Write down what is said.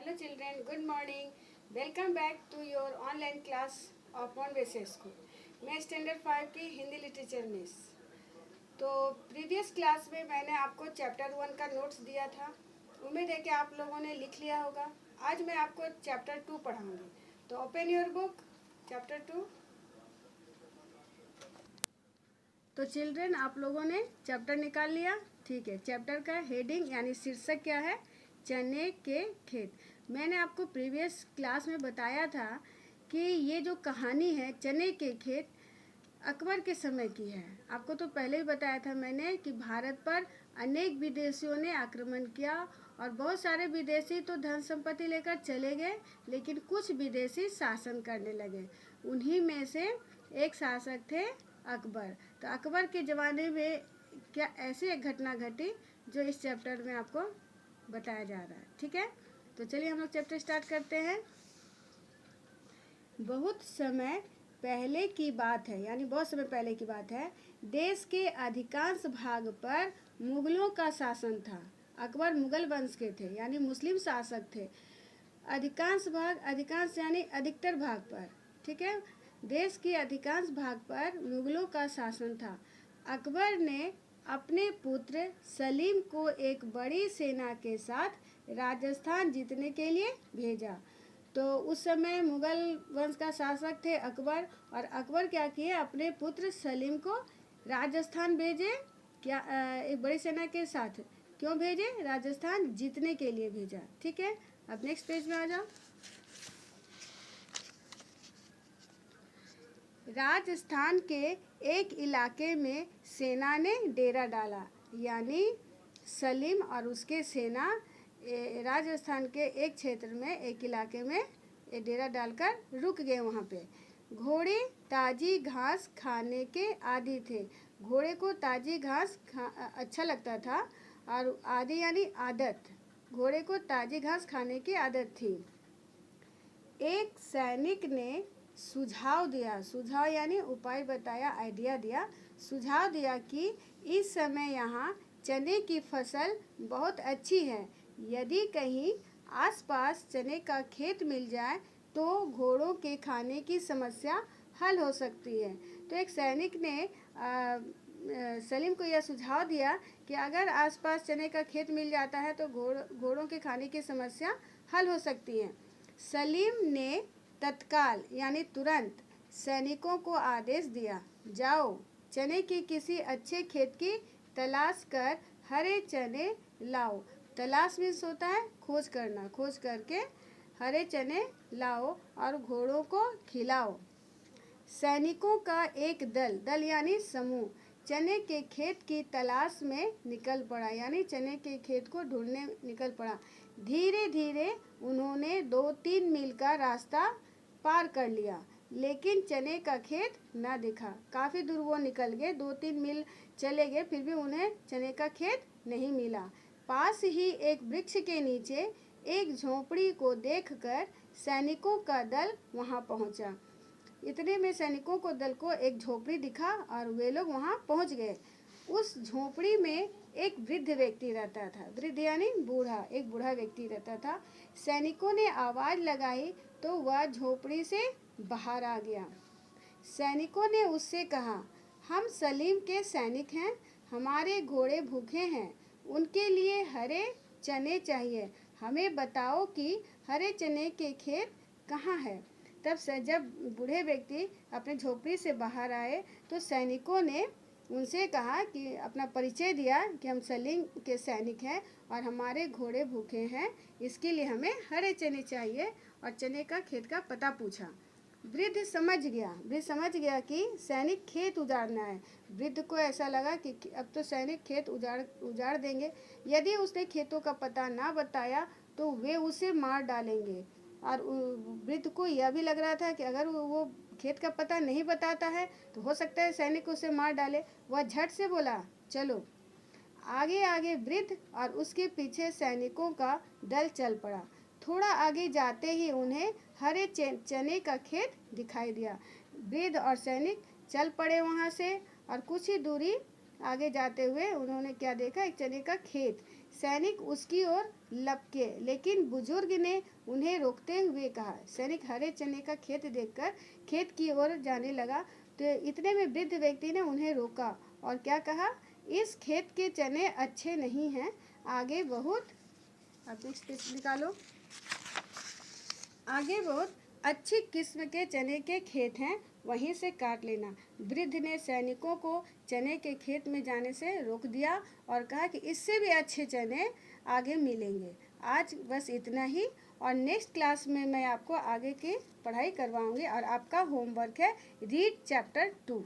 Hello children, good morning. Welcome back to your online class of Monbese School. मैं standard 5 की Hindi literature miss. तो previous class में मैंने आपको चैप्टर 1 का नोट्स दिया था। उम्मीद है कि आप लोगों ने लिख लिया होगा। आज मैं आपको चैप्टर 2 पढ़ाऊंगी। तो ओपन योर बुक, चैप्टर 2। तो चिल्ड्रन, आप लोगों ने चैप्टर निकाल लिया? ठीक है। चैप्टर का हेडिंग यानी शीर्षक क्या है? चने के खेत। मैंने आपको प्रीवियस क्लास में बताया था कि ये जो कहानी है चने के खेत अकबर के समय की है। आपको तो पहले ही बताया था मैंने कि भारत पर अनेक विदेशियों ने आक्रमण किया और बहुत सारे विदेशी तो धन संपत्ति लेकर चले गए, लेकिन कुछ विदेशी शासन करने लगे। उन्हीं में से एक शासक थे अकबर। तो अकबर के ज़माने में क्या ऐसी एक घटना घटी जो इस चैप्टर में आपको बताया जा रहा है। ठीक है, तो चलिए हम लोग चैप्टर स्टार्ट करते हैं। बहुत समय पहले की बात है, यानी बहुत समय पहले की बात है। देश के अधिकांश भाग पर मुगलों का शासन था। अकबर मुगल वंश के थे, यानी मुस्लिम शासक थे। अधिकांश यानी अधिकतर भाग पर, ठीक है, देश के अधिकांश भाग पर मुगलों का शासन था। अकबर ने अपने पुत्र सलीम को एक बड़ी सेना के साथ राजस्थान जीतने के लिए भेजा। तो उस समय मुगल वंश का शासक थे अकबर, और अकबर क्या किए, अपने पुत्र सलीम को राजस्थान भेजे। क्या एक बड़ी सेना के साथ क्यों भेजे? राजस्थान जीतने के लिए भेजा। ठीक है, अब नेक्स्ट पेज में आ जाओ। राजस्थान के एक इलाके में सेना ने डेरा डाला, यानी सलीम और उसके सेना राजस्थान के एक क्षेत्र में, एक इलाके में डेरा डालकर रुक गए। वहाँ पे घोड़े ताज़ी घास खाने के आदी थे। घोड़े को ताज़ी घास अच्छा लगता था, और आदि यानी आदत। घोड़े को ताज़ी घास खाने की आदत थी। एक सैनिक ने सुझाव दिया, सुझाव यानी उपाय बताया, आइडिया दिया, सुझाव दिया कि इस समय यहाँ चने की फसल बहुत अच्छी है। यदि कहीं आसपास चने का खेत मिल जाए तो घोड़ों के खाने की समस्या हल हो सकती है। तो एक सैनिक ने सलीम को यह सुझाव दिया कि अगर आसपास चने का खेत मिल जाता है तो घोड़ों के खाने की समस्या हल हो सकती है। सलीम ने तत्काल यानी तुरंत सैनिकों को आदेश दिया, जाओ चने के किसी अच्छे खेत की तलाश कर हरे चने लाओ। तलाश मीन्स होता है खोज करना, खोज करके हरे चने लाओ और घोड़ों को खिलाओ। सैनिकों का एक दल यानी समूह चने के खेत की तलाश में निकल पड़ा, यानी चने के खेत को ढूंढने निकल पड़ा। धीरे धीरे उन्होंने 2-3 मील का रास्ता पार कर लिया, लेकिन चने का खेत ना दिखा। काफ़ी दूर वो निकल गए, 2-3 मील चले गए, फिर भी उन्हें चने का खेत नहीं मिला। पास ही एक वृक्ष के नीचे एक झोंपड़ी को देखकर सैनिकों का दल वहाँ पहुँचा। इतने में सैनिकों को दल को एक झोपड़ी दिखा और वे लोग वहाँ पहुँच गए। उस झोपड़ी में एक वृद्ध व्यक्ति रहता था। वृद्ध यानी बूढ़ा, एक बूढ़ा व्यक्ति रहता था। सैनिकों ने आवाज़ लगाई तो वह झोपड़ी से बाहर आ गया। सैनिकों ने उससे कहा, हम सलीम के सैनिक हैं, हमारे घोड़े भूखे हैं, उनके लिए हरे चने चाहिए। हमें बताओ कि हरे चने के खेत कहाँ है। तब से जब बूढ़े व्यक्ति अपने झोपड़ी से बाहर आए तो सैनिकों ने उनसे कहा कि अपना परिचय दिया कि हम सलीम के सैनिक हैं और हमारे घोड़े भूखे हैं, इसके लिए हमें हरे चने चाहिए, और चने का खेत का पता पूछा। वृद्ध समझ गया कि सैनिक खेत उजाड़ना है। वृद्ध को ऐसा लगा कि अब तो सैनिक खेत उजाड़ देंगे। यदि उसने खेतों का पता ना बताया तो वे उसे मार डालेंगे। और वृद्ध को यह भी लग रहा था कि अगर वो खेत का पता नहीं बताता है तो हो सकता है सैनिक उसे मार डाले। वह झट से बोला, चलो। आगे आगे वृद्ध और उसके पीछे सैनिकों का दल चल पड़ा। थोड़ा आगे जाते ही उन्हें हरे चने का खेत दिखाई दिया। वृद्ध और सैनिक चल पड़े वहाँ से, और कुछ ही दूरी आगे जाते हुए उन्होंने क्या देखा, एक चने का खेत। सैनिक उसकी ओर लपके, लेकिन बुजुर्ग ने उन्हें रोकते हुए कहा। सैनिक हरे चने का खेत देखकर खेत की ओर जाने लगा, तो इतने में वृद्ध व्यक्ति ने उन्हें रोका और क्या कहा, इस खेत के चने अच्छे नहीं हैं, आगे बहुत, अब नेक्स्ट पेज निकालो, आगे बहुत अच्छी किस्म के चने के खेत हैं, वहीं से काट लेना। वृद्ध ने सैनिकों को चने के खेत में जाने से रोक दिया और कहा कि इससे भी अच्छे चने आगे मिलेंगे। आज बस इतना ही, और नेक्स्ट क्लास में मैं आपको आगे की पढ़ाई करवाऊंगी और आपका होमवर्क है रीड चैप्टर 2।